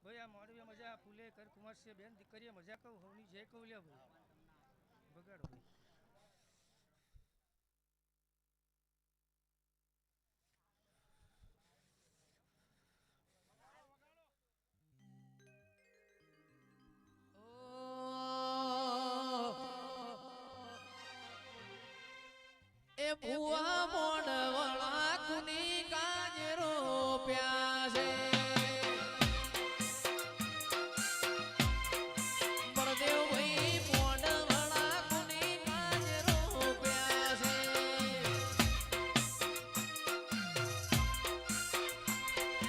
ભાઈ આ મોડવી મજા ફૂલે કર કુમાર છે બેન દીકરીએ મજા કહું હવની જે કહું લે ભાઈ બગાડો ભાઈ એ ભુવા મોડવળા કુની કાજરો પ્યા છે બળદેવ ભાઈ મોડવળા કુની કાજરો પ્યા છે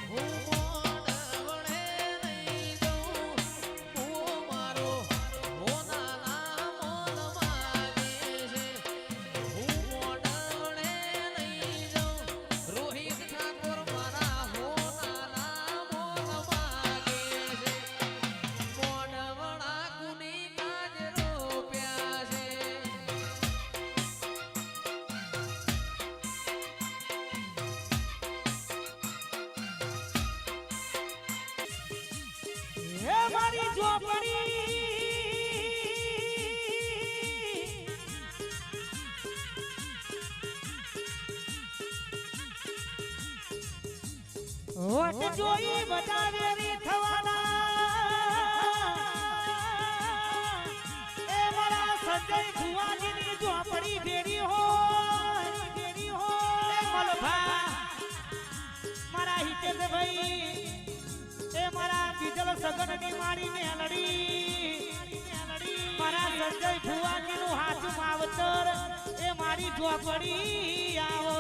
હું મોડવળે નહીં જઉં ભુવો મારો હોનાના મોલ માગે છે હું મોડવળે નહીં જઉં રોહિત ઠાકોર મારા હોનાના મોલ માગે છે મોડવળા કુની કાજરો પ્યા છે હે મારી ઝોપડી હોટ જોઈ બતાવે રી થવાના એ મારા સંજય ભુવાજીની ઝોપડી ભેડી હોય એ મલભા મારા હિતેશ ભાઈ એ મારા બીજલ સગનની મારી મેલડી મારા સંજય ભુવાજીનું હાથ માવતર એ મારી ઝોપડી આવો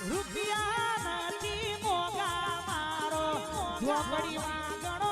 રૂપિયા નથી મોગા મારો ઝોપડીમાં ગણો